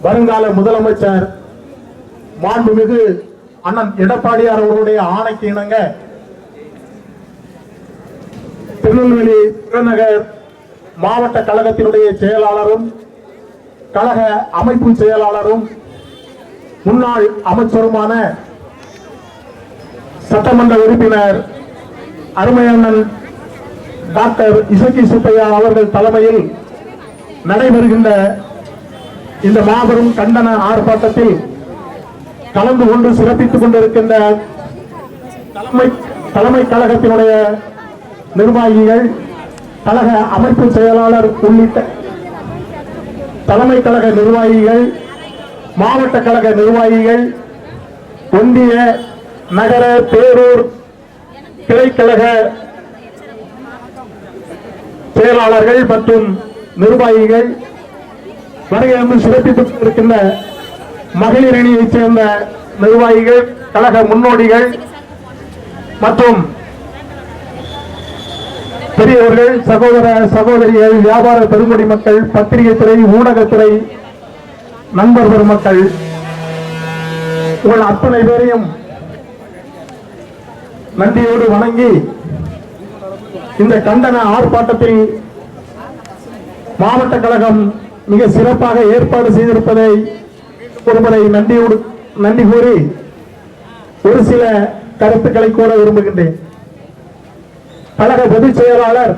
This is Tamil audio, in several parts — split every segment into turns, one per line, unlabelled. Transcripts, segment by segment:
வருங்கால முதலமைச்சர் மாண்புமிகு அண்ணன் எடப்பாடியார் அவர்களுடைய ஆணைக்கு இணங்க திருநெல்வேலி புறநகர் மாவட்ட கழகத்தினுடைய செயலாளரும் கழக அமைப்பு செயலாளரும் முன்னாள் அமைச்சருமான சட்டமன்ற உறுப்பினர் அருமையண்ணன் டாக்டர் இசக்கி சுப்பையா அவர்கள் தலைமையில் நடைபெறுகின்ற இந்த மாபெரும் கண்டன ஆர்ப்பாட்டத்தில் கலந்து கொண்டு சிறப்பித்துக் கொண்டிருக்கின்ற தலைமை கழகத்தினுடைய நிர்வாகிகள், கழக அமைப்பு செயலாளர் உள்ளிட்ட தலைமை கழக நிர்வாகிகள், மாவட்ட கழக நிர்வாகிகள், ஒன்றிய நகர பேரூர் கிளைக்கழக செயலாளர்கள் மற்றும் நிர்வாகிகள், வருகை சிறப்பித்துக் கொண்டிருக்கின்ற மகளிர் அணியைச் சேர்ந்த நிர்வாகிகள், கழக முன்னோடிகள் மற்றும் பெரியவர்கள், சகோதர சகோதரிகள், வியாபார பெருங்குடி மக்கள், பத்திரிகை துறை, ஊடகத்துறை நண்பர் பெருமக்கள், உங்கள் அத்தனை பேரையும் நன்றியோடு வணங்கி இந்த கண்டன ஆர்ப்பாட்டத்தில் மாவட்ட கழகம் மிக சிறப்பாக ஏற்பாடு செய்திருப்பதை ஒருமுறை நன்றி கூறி ஒரு சில கருத்துக்களை கூற விரும்புகின்றேன். கழக பொதுச் செயலாளர்,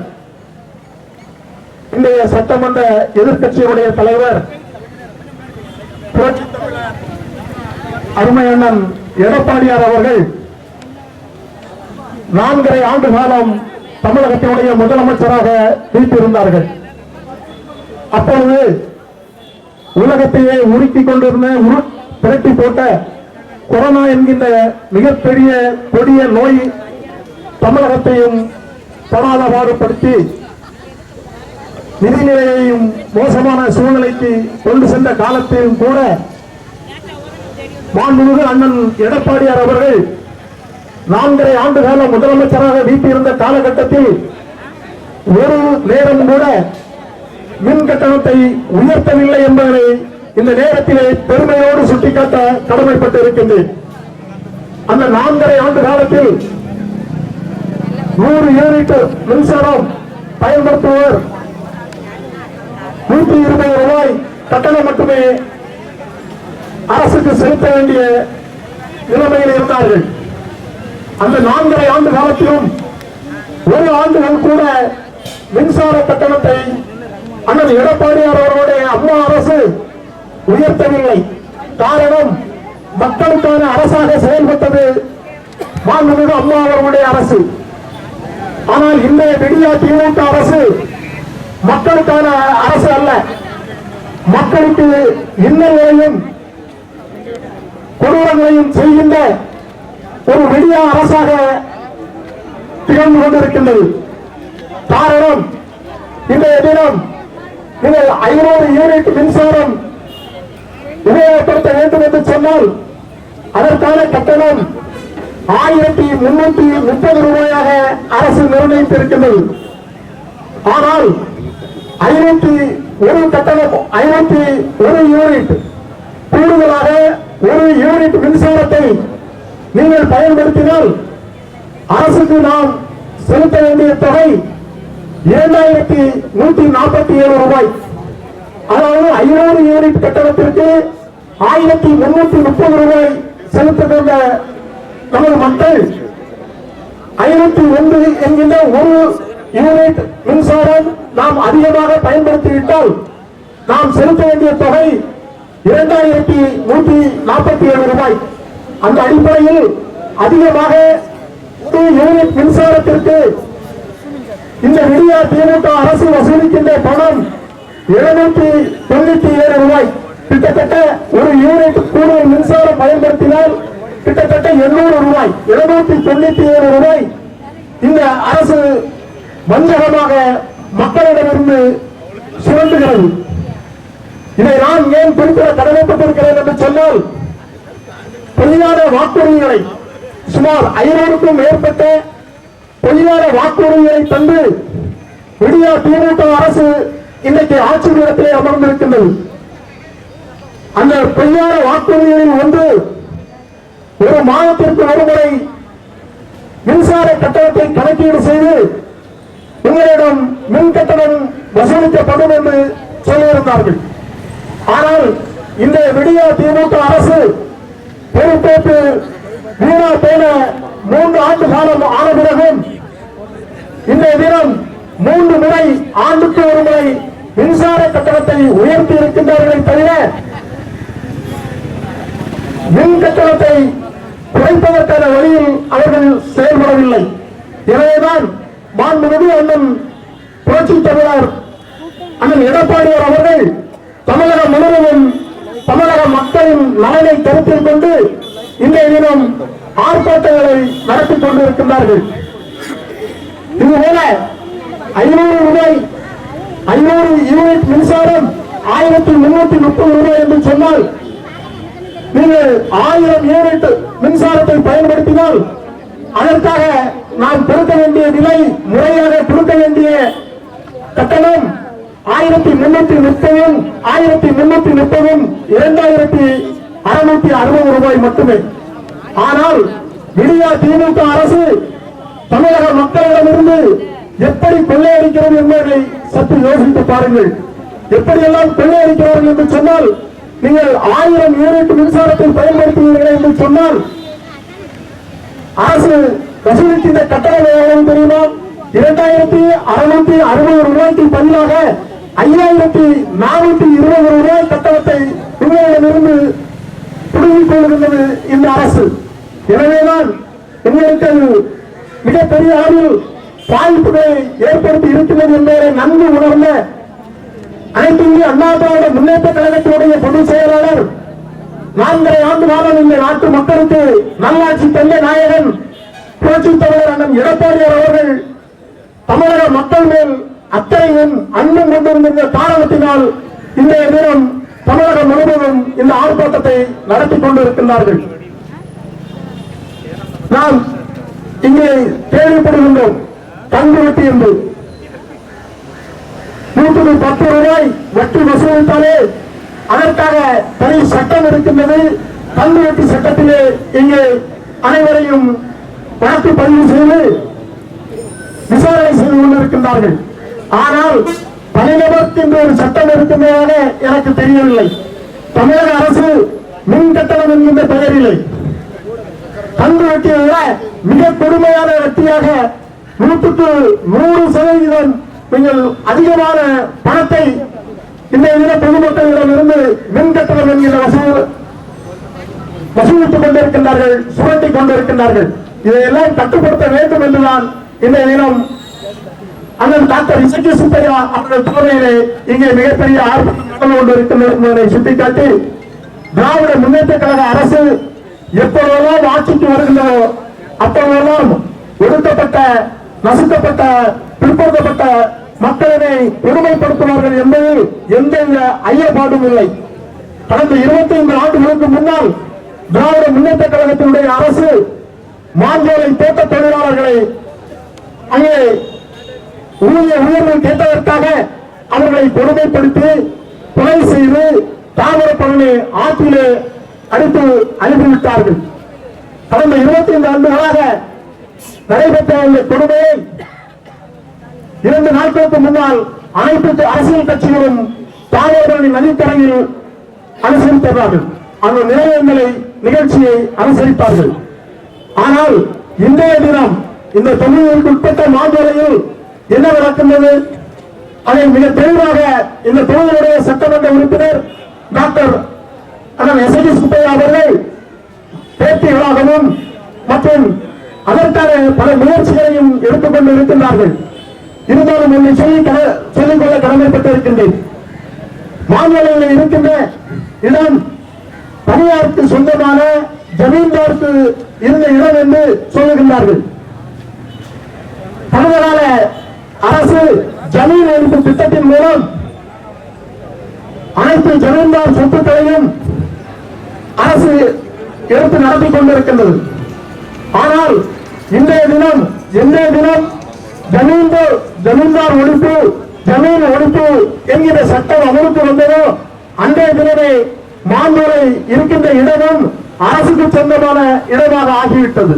இன்றைய சட்டமன்ற எதிர்கட்சியினுடைய தலைவர் அருமையண்ணன் எடப்பாடியார் அவர்கள் 4.5 ஆண்டு காலம் தமிழகத்தினுடைய முதலமைச்சராக வீட்டிருந்தார்கள். அப்பொழுது உலகத்தையே உருக்கிக் கொண்டிருந்த திரட்டி போட்ட கொரோனா என்கின்ற மிகப்பெரிய கொடிய நோய் தமிழகத்தையும் படாதபாடுபடுத்தி நிதிநிலையையும் மோசமான சூழ்நிலைக்கு கொண்டு சென்ற காலத்திலும் கூட மாண்புமிகு அண்ணன் எடப்பாடியார் அவர்கள் 4.5 ஆண்டு காலம் முதலமைச்சராக வீட்டிருந்த காலகட்டத்தில் ஒரு நேரம் கூட மின் கட்டணத்தை உயர்த்தவில்லை என்பதை இந்த நேரத்திலே பெருமையோடு சுட்டிக்காட்ட கடமைப்பட்டு இருக்கின்றேன். அந்த 4.5 ஆண்டு காலத்தில் 100 யூனிட் மின்சாரம் பயன்படுத்துவோர் 120 ரூபாய் கட்டணம் மட்டுமே அரசுக்கு செலுத்த வேண்டிய நிலைமையில் இருந்தார்கள். அந்த 4.5 ஆண்டு காலத்திலும் ஒரு ஆண்டுகள் கூட மின்சார கட்டணத்தை அண்ணன் எடப்பாடியார் அவர்களுடைய அம்மா அரசு உயர்த்தவில்லை. காரணம், மக்களுக்கான அரசாக செயல்பட்டது மாண்புமிகு அம்மா அவர்களுடைய அரசு. ஆனால் இன்றைய விடியா திமுக அரசு மக்களுக்கான அரசு அல்ல, மக்களுக்கு இன்னல்களையும் கொடூரங்களையும் செய்கின்ற ஒரு விடியா அரசாக திகழ்ந்து கொண்டிருக்கின்றது. காரணம், இன்றைய தினம் நீங்கள் 500 யூனிட் மின்சாரம் உபயோகப்படுத்த வேண்டும் என்று சொன்னால் அதற்கான கட்டணம் 1330 ரூபாயாக அரசு நிர்ணயித்திருக்கின்றது. ஆனால் 501 கட்டணம் 501 யூனிட் கூடுதலாக 1 யூனிட் மின்சாரத்தை நீங்கள் பயன்படுத்தினால் அரசுக்கு நாம் செலுத்த வேண்டிய தொகை 2147 ரூபாய். அதாவது 500 யூனிட் கட்டணத்திற்கு 1330 ரூபாய் செலுத்துகின்ற நமது மக்கள் 501 என்கின்ற 1 யூனிட் மின்சாரம் நாம் அதிகமாக பயன்படுத்திவிட்டால் நாம் செலுத்த வேண்டிய தொகை 2147 ரூபாய். அந்த அடிப்படையில் அதிகமாக 1 யூனிட் மின்சாரத்திற்கு இந்த விடியா திமுக அரசு வசூலிக்கின்ற பணம் 797 ரூபாய். கிட்டத்தட்ட 1 யூனிட் கூடுதல் மின்சாரம் பயன்படுத்தினால் கிட்டத்தட்ட 800 ரூபாய், 797 ரூபாய் இந்த அரசு வஞ்சகமாக மக்களிடமிருந்து சுரண்டுகிறது. இதை நான் ஏன் குறிப்பிட கடமைப்பட்டிருக்கிறேன் என்று சொன்னால், பொய்யான வாக்குறுதிகளை சுமார் 500க்கும் மேற்பட்ட பொய்யான வாக்குறுதிகளை தந்து விடியா திமுக அரசு இன்றைக்கு ஆட்சி நேரத்திலே அமர்ந்திருக்கின்றது. அந்த பொய்யான வாக்குறுதிகளில் ஒன்று ஒரு மாதத்திற்கு ஒரு முறை மின்சார கட்டணத்தை கணக்கீடு செய்து உங்களிடம் மின் கட்டணம் வசூலிக்கப்படும் என்று சொல்லியிருந்தார்கள். ஆனால் இந்த விடியா திமுக அரசு பொறுப்பேற்று வீணா போன 3 ஆண்டு காலம் ஆன பிறகும் இன்றைய தினம் 3 முறை ஆண்டுக்கு ஒரு முறை மின்சார கட்டணத்தை உயர்த்தி இருக்கின்றார்களே தவிர மின் கட்டணத்தை குறைப்பதற்கான வழியில் அவர்கள் செயல்படவில்லை. எனவேதான் மாண்புமிகு அண்ணன் புரட்சி தமிழர் அண்ணன் எடப்பாடியார் அவர்கள் தமிழகம் முழுவதும் தமிழக மக்களின் நலனை கருத்தில் கொண்டு இன்றைய தினம் ஆர்ப்பாட்டங்களை நடத்திக் கொண்டிருக்கின்றார்கள். இதுபோல 500 ரூபாய் 500 யூனிட் மின்சாரம் 1330 ரூபாய் என்று சொன்னால் நீங்கள் 1000 யூனிட் மின்சாரத்தை பயன்படுத்தினால் அதற்காக நாம் கொடுக்க வேண்டிய விலை, முறையாக கொடுக்க வேண்டிய கட்டணம் 1330 2660 ரூபாய் மட்டுமே. ஆனால் விடியா திமுக அரசு தமிழக மக்களிடமிருந்து எப்படி கொள்ளையடிக்கிறது என்பதை சற்று யோசித்து பாருங்கள். எப்படியெல்லாம் கொள்ளையடிக்கிறார்கள் என்று சொன்னால், நீங்கள் 1000 யூனிட் மின்சாரத்தை பயன்படுத்துவீர்கள் என்று சொன்னால் அரசு வசூலிக்கின்ற கட்டணம் எவ்வளவு தெரியுமா? 2660 ரூபாய்க்கு பதிலாக 5420 ரூபாய் கட்டணத்தை உங்களிடமிருந்து புடுங்கிக் கொள்கின்றது இந்த அரசு. எனவேதான் உங்களுக்கு மிகப்பெரிய அளவில் பாதிப்புகளை ஏற்படுத்தி இருக்கிறது என்பதை நன்கு உணர்ந்த அனைத்து இந்திய அண்ணா திராவிட முன்னேற்ற கழகத்தினுடைய பொதுச் செயலாளர் 4.5 ஆண்டு காலம் இந்த நாட்டு மக்களுக்கு நல்லாட்சி தந்த நாயகன் புரட்சி தலைவர் அண்ணன் எடப்பாடியார் அவர்கள் தமிழக மக்கள் மேல் அத்தனையும் அன்பும் கொண்டிருந்த காரணத்தினால் இன்றைய தினம் தமிழகம் முழுவதும் இந்த ஆர்ப்பாட்டத்தை நடத்திக் கொண்டிருக்கின்றார்கள். நாம் இங்கே கேள்விப்படுகின்றோம் தங்கு வட்டி என்று 110 ரூபாய் வட்டி வசூலித்தாலே அதற்காக தனி சட்டம் இருக்கின்றது. தங்கு வட்டி சட்டத்திலே இங்கே அனைவரையும் வழக்கு பதிவு செய்து விசாரணை செய்து கொண்டிருக்கின்றார்கள். ஆனால் தனிநபருக்கு இந்த ஒரு சட்டம் இருக்கின்றதாக எனக்கு தெரியவில்லை. தமிழக அரசு மின் கட்டணம் என்கின்ற பெயரில்லை தங்கு வட்டியை விட மிக கொடுமையான வட்டியாக 100% நீங்கள் அதிகமான பணத்தை இந்த பொதுமக்களிடம் இருந்து மின் கட்டணம் என்கிற வசூலித்துக் கொண்டிருக்கின்றார்கள், சுரண்டிக் கொண்டிருக்கின்றார்கள். இதையெல்லாம் கட்டுப்படுத்த வேண்டும் என்றுதான் இந்த தினம் அண்ணன் டாக்டர் இசக்கி சுப்பையா அவர்கள் தலைமையிலே இங்கே மிகப்பெரிய ஆர்ப்பாட்டம் நடந்து கொண்டிருக்கின்றது என்பதை சுட்டிக்காட்டி, திராவிட முன்னேற்ற கழக அரசு எப்பொழுதெல்லாம் ஆட்சிக்கு வருகின்றதோ அப்பொழுதெல்லாம் ஒடுக்கப்பட்ட, நசுக்கப்பட்ட, பிற்படுத்தப்பட்ட மக்களை பெருமைப்படுத்துவார்கள் என்பதில் எந்தவித ஐயப்பாடும் இல்லை. கடந்த 25 ஆண்டுகளுக்கு முன்னால் திராவிட முன்னேற்ற கழகத்தினுடைய அரசு மாஞ்சோலை தோட்ட தொழிலாளர்களை அங்கே ஊதிய உயர்வு கேட்டதற்காக அவர்களை கொடுமைப்படுத்தி கொலை செய்து தாமிரபரணி ஆற்றிலே அடித்து அனுப்பிவிட்டார்கள். கடந்த 25 ஆண்டுகளாக நடைபெற்ற இந்த கொடுமையை 2 நாட்களுக்கு முன்னால் அனைத்து அரசியல் கட்சிகளும் தாமிரபரணி நதிக்கரையில் அனுசரித்தார்கள். அந்த நிலையங்களை நிகழ்ச்சியை அனுசரித்தார்கள். ஆனால் இன்றைய தினம் இந்த தொகுதிக்கு உட்பட்ட மாஞ்சோலையில் என்ன நடக்கின்றது? அதை மிக தெளிவாக இந்த தொகுதியுடைய சட்டமன்ற உறுப்பினர் டாக்டர் எஸ்.டி. சுப்பையா அவர்கள் பேட்டிகளாகவும் மற்றும் அதற்கான பல முயற்சிகளையும் எடுத்துக்கொண்டு இருக்கின்றார்கள். இருந்தாலும் என்னை சொல்லிக்கொள்ள கடமைப்பட்டிருக்கின்றேன். மாநிலங்களில் இருக்கின்ற இடம் தனியாருக்கு சொந்தமான ஜமீன்தாருக்கு இருந்த இடம் என்று சொல்லுகின்றார்கள். தமிழக அரசு ஜமீன் ஒழிப்பு திட்டத்தின் மூலம் அனைத்து ஜமீன்தார் சொத்துக்களையும் அரசு எடுத்து நடத்தி கொண்டிருக்கின்றது. ஆனால் இன்றைய தினம் ஜமீன்தார் ஒழிப்பு, ஜமீன் ஒழிப்பு என்கிற சட்டம் அமலுக்கு வந்ததோ அன்றைய தினமே மாந்தோலை இருக்கின்ற இடமும் அரசுக்கு சொந்தமான இடமாக ஆகிவிட்டது.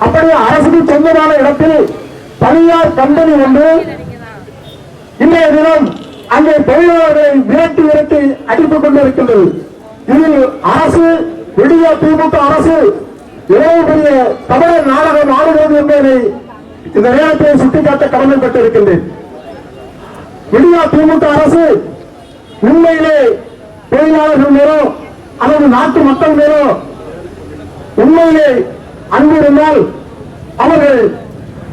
அப்படி அரசுக்கு சொந்தமான இடத்தில் தனியார் கம்பெனி ஒன்று இன்றைய தினம் அங்கே தொழிலாளர்களை விரட்டி விரட்டி அடித்துக் கொண்டிருக்கின்றது. இதில் அரசு விடிய திமுக அரசு எவ்வளவு பெரிய தமிழர் நாடகம் ஆடுகிறது என்பதை இந்த நேரத்தில் சுட்டிக்காட்ட கடமைப்பட்டிருக்கின்றேன். விடியா திமுக அரசு உண்மையிலே தொழிலாளர்கள் மேலோ அல்லது நாட்டு மக்கள் மேலோ உண்மையிலே அன்பு இருந்தால் அவர்கள்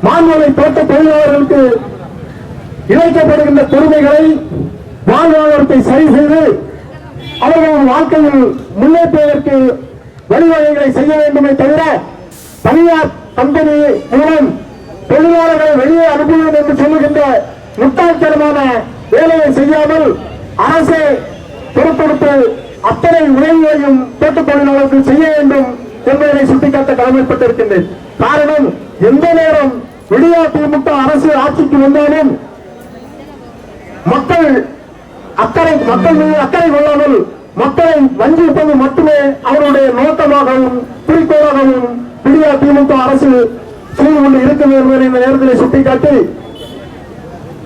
மாநில தோட்ட தொழிலாளர்களுக்கு இழைக்கப்படுகின்ற கொடுமைகளை வாழ்வாதாரத்தை சரி செய்து அவர்கள் வாழ்க்கையில் முன்னேற்றுவதற்கு வழிவகைகளை செய்ய வேண்டுமே தவிர தனியார் கம்பெனி மூலம் தொழிலாளர்களை வெளியே அனுப்புவது என்று சொல்லுகின்ற முட்டாள்தனமான வேலையை செய்யாமல் அரசே பொறுப்பெடுத்து அத்தனை உதவிகளையும் தோட்டத் தொழிலாளர்களுக்கு செய்ய வேண்டும் என்பதை சுட்டிக்காட்ட கடமைப்பட்டிருக்கின்றேன். காரணம், எந்த நேரம் விடியா திமுக அரசு ஆட்சிக்கு வந்தாலும் மக்கள் மீது அக்கறை கொள்ளாமல் மக்களை வஞ்சிப்பது மட்டுமே அவருடைய நோக்கமாகவும் குறிக்கோளாகவும் விடியா திமுக அரசு செய்து கொண்டு இருக்கும் என்பதை இந்த நேரத்தில் சுட்டிக்காட்டி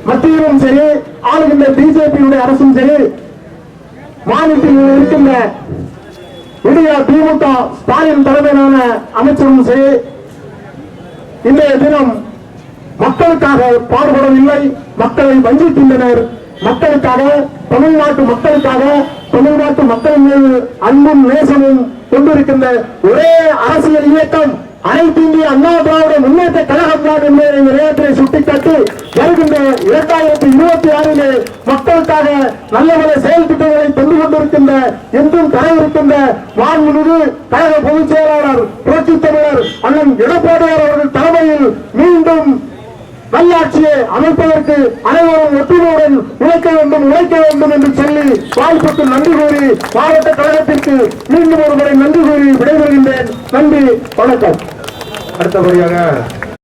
மத்தியிலும் சரி ஆளுகின்ற பிஜேபியுடைய அரசும் சரி மாநிலத்தில் இருக்கின்ற விடியா திமுக ஸ்டாலின் தலைமையிலான அமைச்சரும் சரி இன்றைய தினம் மக்களுக்காக பாடுபடவில்லை, மக்களை வஞ்சிக்கின்றனர். மக்களுக்காக தமிழ்நாட்டு மக்களின் மீது அன்பும் நேசமும் கொண்டிருக்கின்ற ஒரே அரசியல் இயக்கம் அனைத்து இந்திய அண்ணா திராவிட முன்னேற்ற கழகம் தான் என்பதை இந்த நேரத்தில் சுட்டிக்காட்டி வருகின்ற 2026 மக்களுக்காக நல்ல பல செயல் திட்டங்களை தந்து கொண்டிருக்கின்ற என்றும் இருக்கின்ற மாண்புமிகு கழக பொதுச் செயலாளர் புரட்சித் தமிழர் அண்ணன் எடப்பாடியார் அவர்கள் தலைமையில் மீண்டும் நல்லாட்சியை அமைப்பதற்கு அனைவரும் ஒற்றுமையுடன் உழைக்க வேண்டும் என்று சொல்லி வாய்ப்புக்கு நன்றி கூறி மாவட்ட கழகத்திற்கு மீண்டும் ஒரு முறை நன்றி கூறி விடைபெறுகின்றேன். நன்றி, வணக்கம்.
அடுத்தபடியாக